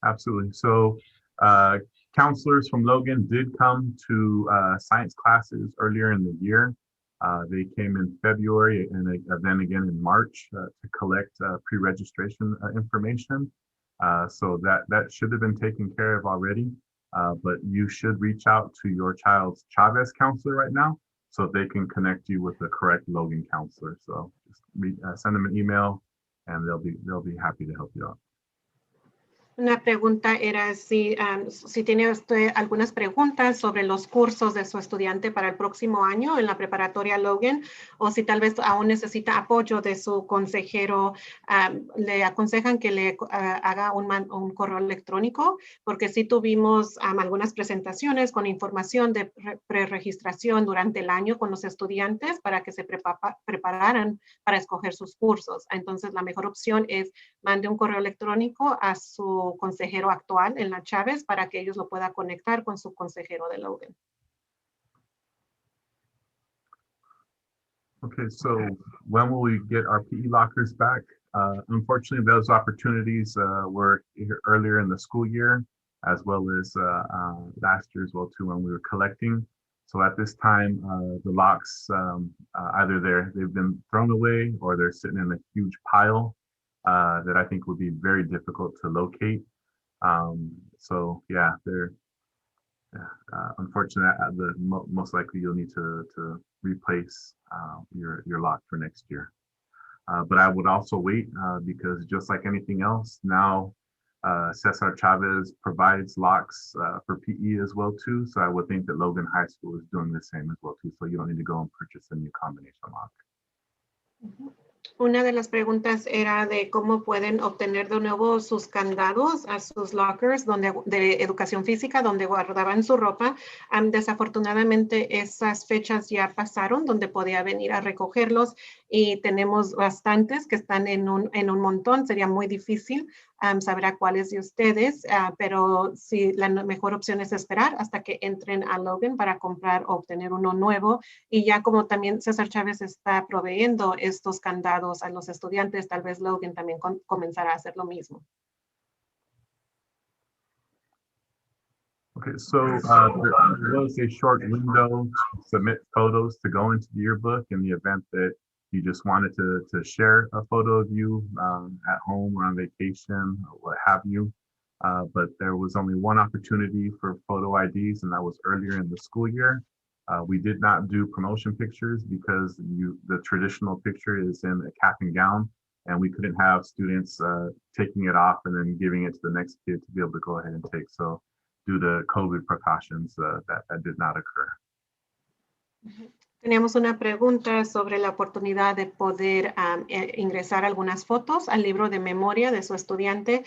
Absolutely. So counselors from Logan did come to science classes earlier in the year. They came in February and then again in March to collect pre-registration information. So that should have been taken care of already, but you should reach out to your child's Chavez counselor right now so they can connect you with the correct Logan counselor. So just send them an email and they'll be happy to help you out. Una pregunta era si tiene usted algunas preguntas sobre los cursos de su estudiante para el próximo año en la preparatoria Logan, o si tal vez aún necesita apoyo de su consejero. Le aconsejan que le haga un correo electrónico, porque sí tuvimos algunas presentaciones con información de preregistración durante el año con los estudiantes para que se prepararan para escoger sus cursos. Entonces, la mejor opción es mande un correo electrónico a su consejero actual en la Chávez para que ellos lo puedan conectar con su consejero de Logan. Okay, so when will we get our PE lockers back? Unfortunately, those opportunities were earlier in the school year, as well as last year as well too when we were collecting. So at this time, the locks, either they've been thrown away or they're sitting in a huge pile that I think would be very difficult to locate. So yeah, they're unfortunately, most likely you'll need to replace your lock for next year. But I would also wait because just like anything else, now Cesar Chavez provides locks for PE as well too. So I would think that Logan High School is doing the same as well too. So you don't need to go and purchase a new combination lock. Una de las preguntas era de cómo pueden obtener de nuevo sus candados a sus lockers de educación física donde guardaban su ropa. Desafortunadamente esas fechas ya pasaron donde podía venir a recogerlos y tenemos bastantes que están en un montón. Sería muy difícil saber a cuáles de ustedes, pero sí, la mejor opción es esperar hasta que entren a Logan para comprar o obtener uno nuevo. Y ya como también César Chávez está proveyendo estos candados a los estudiantes, tal vez Logan también comenzará a hacer lo mismo. Okay, so there was a short window to submit photos to go into the yearbook in the event that you just wanted to share a photo of you at home or on vacation or what have you. But there was only one opportunity for photo IDs, and that was earlier in the school year. We did not do promotion pictures because the traditional picture is in a cap and gown, and we couldn't have students taking it off and then giving it to the next kid to be able to go ahead and take. So due to COVID precautions, that did not occur. Teníamos una pregunta sobre la oportunidad de poder ingresar algunas fotos al libro de memoria de su estudiante.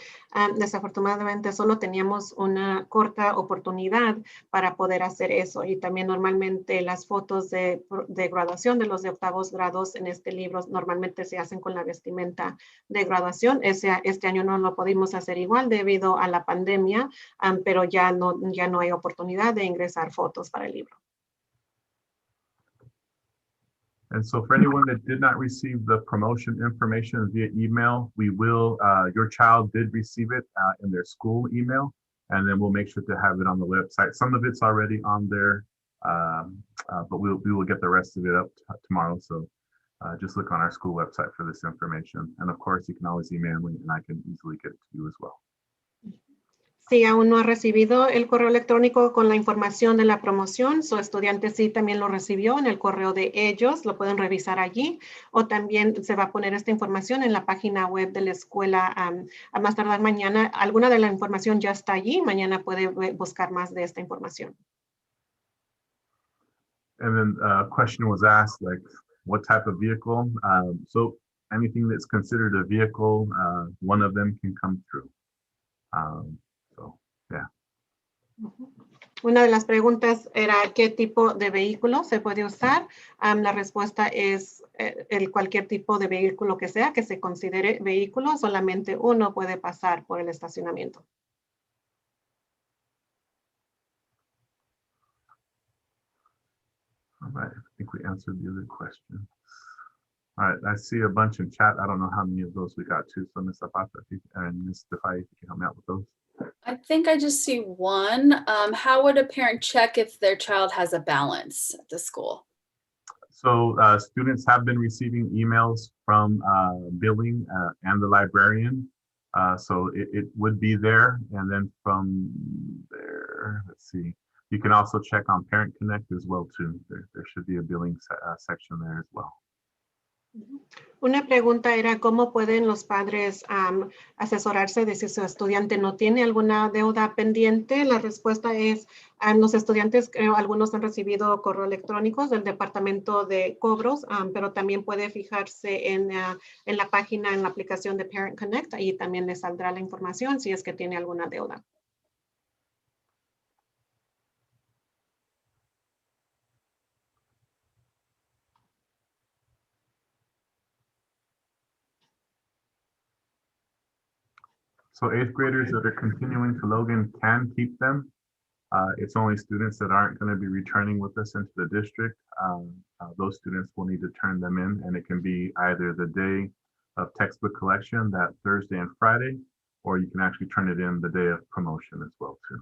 Desafortunadamente solo teníamos una corta oportunidad para poder hacer eso, y también normalmente las fotos de graduación de los de octavos grados en este libro normalmente se hacen con la vestimenta de graduación. Este año no lo pudimos hacer igual debido a la pandemia, pero ya no hay oportunidad de ingresar fotos para el libro. And so for anyone that did not receive the promotion information via email, your child did receive it in their school email, and then we'll make sure to have it on the website. Some of it's already on there, but we will get the rest of it up tomorrow. So just look on our school website for this information. And of course, you can always email me and I can easily get it to you as well. Si aún no ha recibido el correo electrónico con la información de la promoción, su estudiante sí también lo recibió en el correo de ellos, lo pueden revisar allí, o también se va a poner esta información en la página web de la escuela a más tardar mañana. Alguna de la información ya está allí, mañana puede buscar más de esta información. And then a question was asked, like, what type of vehicle? So anything that's considered a vehicle, one of them can come through. So, yeah. Una de las preguntas era qué tipo de vehículo se puede usar. La respuesta es cualquier tipo de vehículo que sea que se considere vehículo, solamente uno puede pasar por el estacionamiento. All right, I think we answered the other question. All right, I see a bunch in chat. I don't know how many of those we got to. So Ms. Zapata and Ms. Defy, if you can help me out with those. I think I just see one. How would a parent check if their child has a balance at the school? So students have been receiving emails from billing and the librarian. So it would be there. And then from there, let's see, you can also check on Parent Connect as well too. There should be a billing section there as well. Una pregunta era cómo pueden los padres asesorarse de si su estudiante no tiene alguna deuda pendiente. La respuesta es, los estudiantes, creo, algunos han recibido correo electrónicos del departamento de cobros, pero también puede fijarse en la página, en la aplicación de Parent Connect, ahí también le saldrá la información si es que tiene alguna deuda. So 8th graders that are continuing to Logan can keep them. It's only students that aren't going to be returning with us into the district. Those students will need to turn them in, and it can be either the day of textbook collection, that Thursday and Friday, or you can actually turn it in the day of promotion as well too.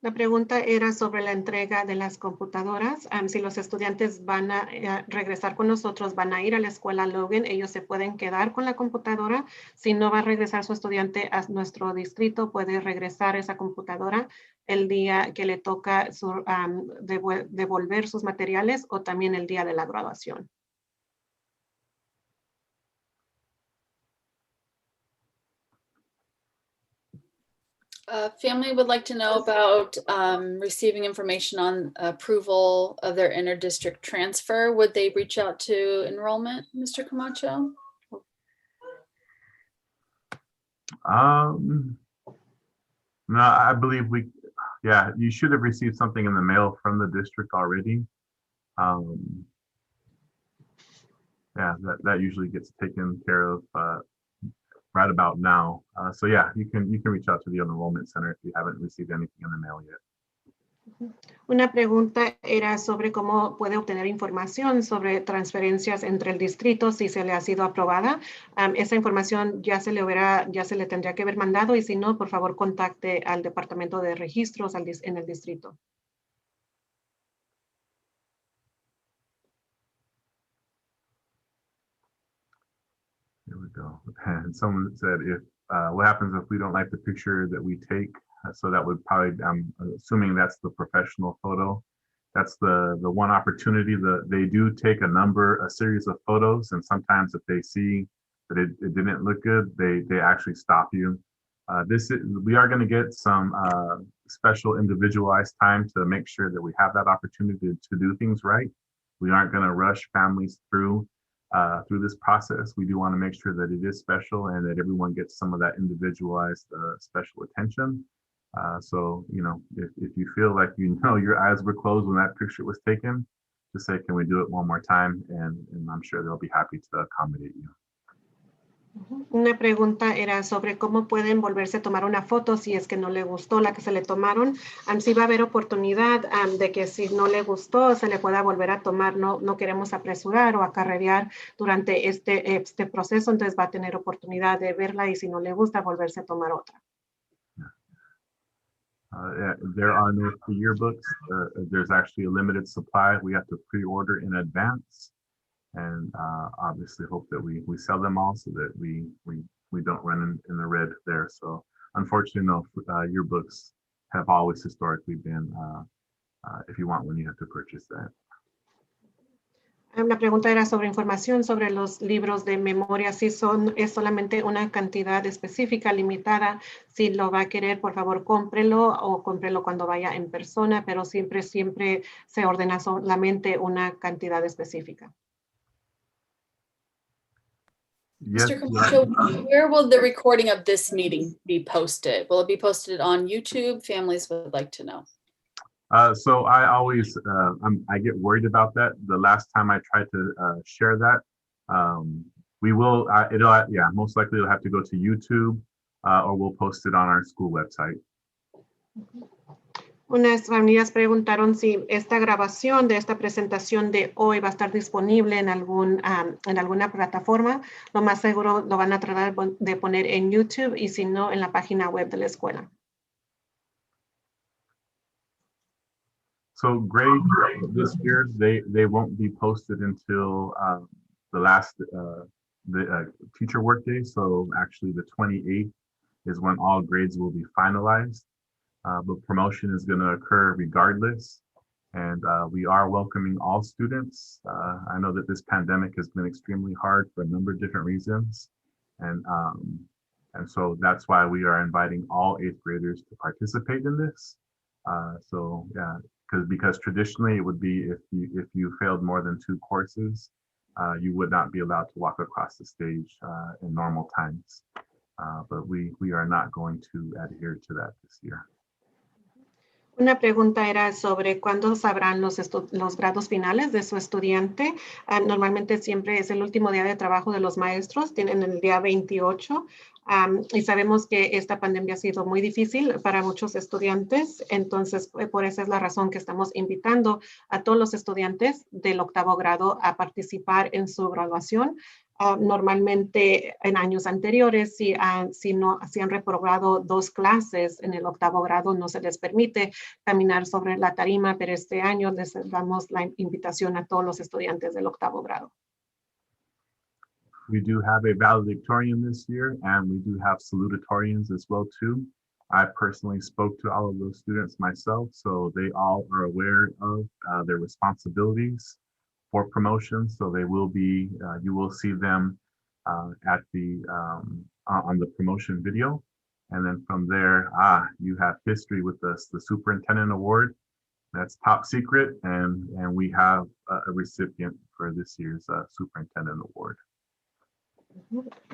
La pregunta era sobre la entrega de las computadoras. Si los estudiantes van a regresar con nosotros, van a ir a la escuela Logan, ellos se pueden quedar con la computadora. Si no va a regresar su estudiante a nuestro distrito, puede regresar esa computadora el día que le toca devolver sus materiales o también el día de la graduación. Family would like to know about receiving information on approval of their inter-district transfer. Would they reach out to enrollment, Mr. Camacho? No, I believe you should have received something in the mail from the district already. Yeah, that usually gets taken care of right about now. So yeah, you can reach out to the enrollment center if you haven't received anything in the mail yet. Una pregunta era sobre cómo puede obtener información sobre transferencias entre el distrito si se le ha sido aprobada. Esa información ya se le tendría que haber mandado, y si no, por favor contacte al departamento de registros en el distrito. Here we go. And someone said, if what happens if we don't like the picture that we take? So that would probably, I'm assuming that's the professional photo. That's the one opportunity that they do take a series of photos, and sometimes if they see that it didn't look good, they actually stop you. We are going to get some special individualized time to make sure that we have that opportunity to do things right. We aren't going to rush families through this process. We do want to make sure that it is special and that everyone gets some of that individualized special attention. So, you know, if you feel like your eyes were closed when that picture was taken, just say, can we do it one more time? And I'm sure they'll be happy to accommodate you. Una pregunta era sobre cómo pueden volverse a tomar una foto si es que no le gustó la que se le tomaron. Sí va a haber oportunidad de que si no le gustó se le pueda volver a tomar. No queremos apresurar o acarrear durante este proceso, entonces va a tener oportunidad de verla, y si no le gusta, volverse a tomar otra. There are no free yearbooks. There's actually a limited supply. We have to pre-order in advance, and obviously hope that we sell them all so that we don't run in the red there. So unfortunately, no, yearbooks have always historically been, if you want one, you have to purchase that. La pregunta era sobre información sobre los libros de memoria. Si es solamente una cantidad específica, limitada. Si lo va a querer, por favor, cómprelo, o cómprelo cuando vaya en persona, pero siempre se ordena solamente una cantidad específica. Yes, Mr. Camacho, where will the recording of this meeting be posted? Will it be posted on YouTube? Families would like to know. so I always, I get worried about that. The last time I tried to share that, we will, yeah, most likely it'll have to go to YouTube or we'll post it on our school website. Unas familias preguntaron si esta grabación de esta presentación de hoy va a estar disponible en alguna plataforma. Lo más seguro lo van a tratar de poner en YouTube y si no, en la página web de la escuela. So grades this year, they won't be posted until the last teacher workday. So actually the 28th is when all grades will be finalized. But promotion is going to occur regardless. And we are welcoming all students. I know that this pandemic has been extremely hard for a number of different reasons. And so that's why we are inviting all 8th graders to participate in this. So yeah, because traditionally it would be if you failed more than 2 courses, you would not be allowed to walk across the stage in normal times. But we are not going to adhere to that this year. Una pregunta era sobre cuándo sabrán los grados finales de su estudiante. Normalmente siempre es el último día de trabajo de los maestros, tienen el día 28. Y sabemos que esta pandemia ha sido muy difícil para muchos estudiantes, entonces por esa es la razón que estamos invitando a todos los estudiantes del 8º grado a participar en su graduación. Normalmente en años anteriores, si han reprobado 2 clases en el 8º grado, no se les permite caminar sobre la tarima, pero este año les damos la invitación a todos los estudiantes del 8º grado. We do have a valedictorian this year, and we do have salutatorians as well too. I personally spoke to all of those students myself, so they all are aware of their responsibilities for promotion. So they will be, you will see them at the on the promotion video, and then from there, you have history with us, the superintendent award. That's top secret, and we have a recipient for this year's superintendent award.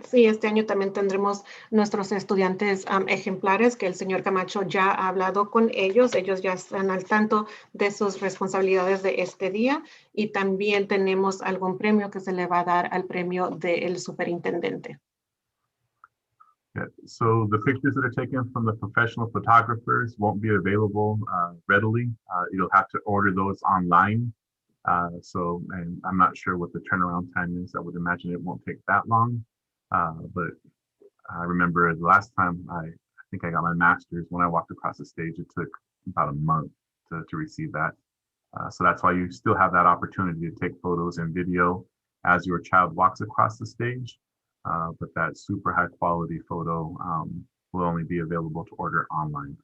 Sí, este año también tendremos nuestros estudiantes ejemplares que el señor Camacho ya ha hablado con ellos. Ellos ya están al tanto de sus responsabilidades de este día y también tenemos algún premio que se le va a dar al premio del superintendente. Yeah, so the pictures that are taken from the professional photographers won't be available readily. You'll have to order those online. And I'm not sure what the turnaround time is. I would imagine it won't take that long. But I remember the last time I think I got my master's, when I walked across the stage, it took about a month to receive that. So that's why you still have that opportunity to take photos and video as your child walks across the stage. But that super high quality photo will only be available to order online.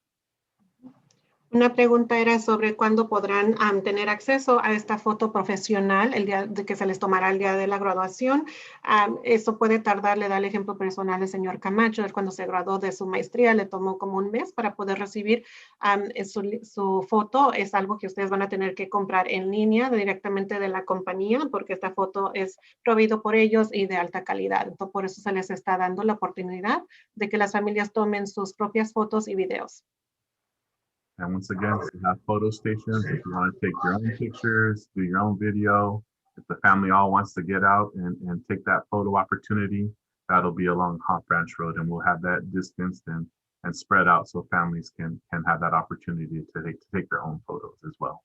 Una pregunta era sobre cuándo podrán tener acceso a esta foto profesional el día de que se les tomará el día de la graduación. Eso puede tardar, le da el ejemplo personal del señor Camacho. Él cuando se graduó de su maestría le tomó como un mes para poder recibir su foto. Es algo que ustedes van a tener que comprar en línea directamente de la compañía porque esta foto es proveído por ellos y de alta calidad. Entonces, por eso se les está dando la oportunidad de que las familias tomen sus propias fotos y videos. And once again, we have photo stations. If you want to take your own pictures, do your own video, if the family all wants to get out and take that photo opportunity, that'll be along Hot Branch Road, and we'll have that distanced and spread out so families can have that opportunity to take their own photos as well.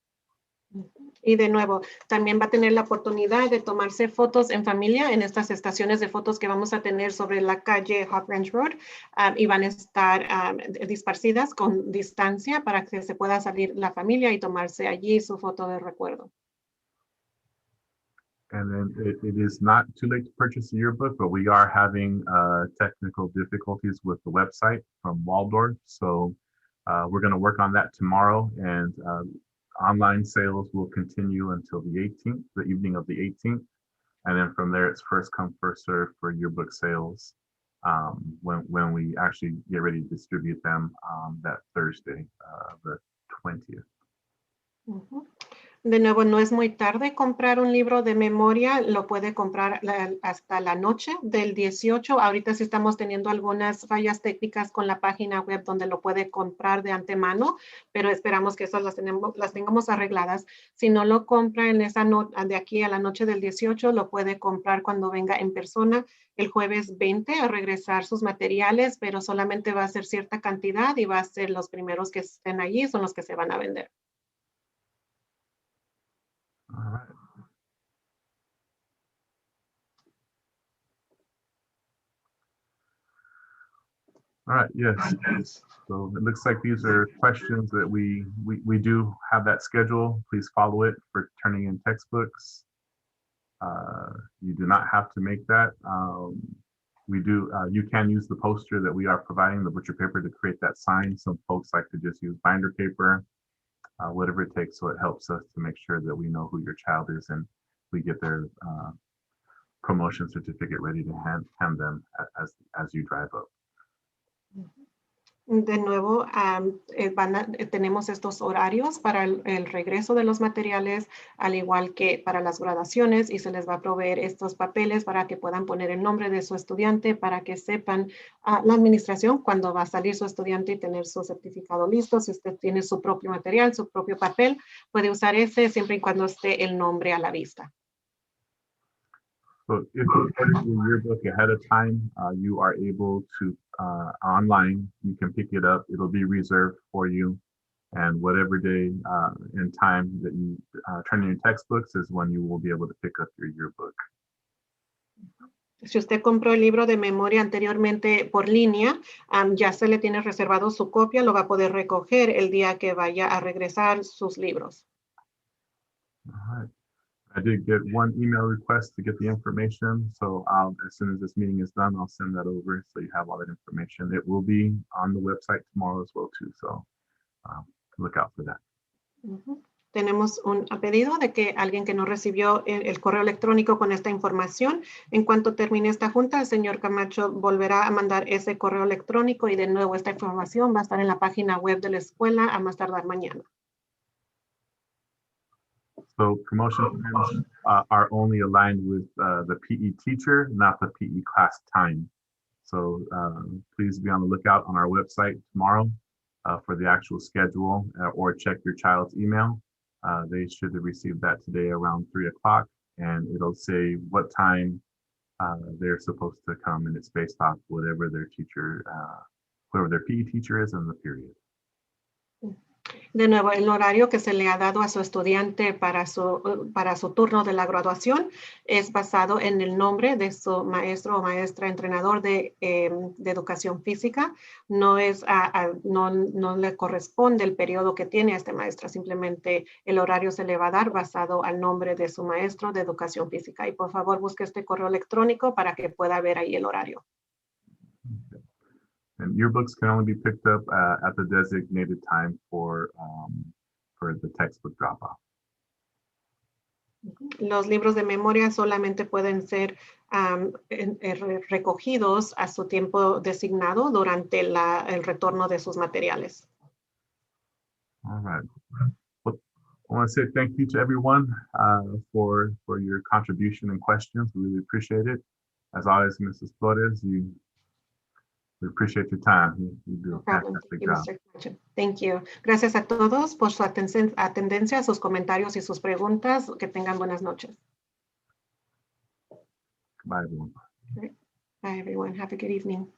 Y de nuevo, también va a tener la oportunidad de tomarse fotos en familia en estas estaciones de fotos que vamos a tener sobre la calle Hot Branch Road y van a estar disparcidas con distancia para que se pueda salir la familia y tomarse allí su foto de recuerdo. And then it is not too late to purchase a yearbook, but we are having technical difficulties with the website from Waldorf. So we're going to work on that tomorrow, and online sales will continue until the 18th, the evening of the 18th. And then from there, it's first come, first serve for yearbook sales when we actually get ready to distribute them that Thursday, the 20th. De nuevo, no es muy tarde comprar un libro de memoria, lo puede comprar hasta la noche del 18. Ahorita sí estamos teniendo algunas fallas técnicas con la página web donde lo puede comprar de antemano, pero esperamos que esas las tengamos arregladas. Si no lo compra en esa de aquí a la noche del 18, lo puede comprar cuando venga en persona el jueves 20 a regresar sus materiales, pero solamente va a ser cierta cantidad y va a ser los primeros que estén allí, son los que se van a vender. All right. All right, yes. So it looks like these are questions that we do have that schedule. Please follow it for turning in textbooks. You do not have to make that. You can use the poster that we are providing, the butcher paper, to create that sign. Some folks like to just use binder paper, whatever it takes. So it helps us to make sure that we know who your child is and we get their promotion certificate ready to hand them as you drive up. De nuevo, tenemos estos horarios para el regreso de los materiales, al igual que para las graduaciones, y se les va a proveer estos papeles para que puedan poner el nombre de su estudiante, para que sepan la administración cuando va a salir su estudiante y tener su certificado listo. Si usted tiene su propio material, su propio papel, puede usar ese siempre y cuando esté el nombre a la vista. So if you order your yearbook ahead of time, you are able to, online, you can pick it up. It'll be reserved for you. And whatever day and time that you turn in your textbooks is when you will be able to pick up your yearbook. Si usted compró el libro de memoria anteriormente por línea, ya se le tiene reservado su copia, lo va a poder recoger el día que vaya a regresar sus libros. All right. I did get one email request to get the information, so as soon as this meeting is done, I'll send that over so you have all that information. It will be on the website tomorrow as well too, so look out for that. Tenemos un pedido de que alguien que no recibió el correo electrónico con esta información, en cuanto termine esta junta, el señor Camacho volverá a mandar ese correo electrónico y de nuevo esta información va a estar en la página web de la escuela a más tardar mañana. So promotion times are only aligned with the PE teacher, not the PE class time. So please be on the lookout on our website tomorrow for the actual schedule or check your child's email. They should have received that today around 3 o'clock, and it'll say what time they're supposed to come, and it's based off whatever their teacher, whoever their PE teacher is in the period. De nuevo, el horario que se le ha dado a su estudiante para su turno de la graduación es basado en el nombre de su maestro o maestra entrenador de educación física. No le corresponde el periodo que tiene a este maestro, simplemente el horario se le va a dar basado al nombre de su maestro de educación física. Y por favor, busque este correo electrónico para que pueda ver ahí el horario. And yearbooks can only be picked up at the designated time for the textbook drop-off. Los libros de memoria solamente pueden ser recogidos a su tiempo designado durante el retorno de sus materiales. All right. Well, I want to say thank you to everyone for your contribution and questions. We really appreciate it. As always, Mrs. Flores, we appreciate your time. You do a fantastic job. Thank you. Gracias a todos por su atendencia, sus comentarios y sus preguntas. Que tengan buenas noches. Bye, everyone. Bye, everyone. Have a good evening.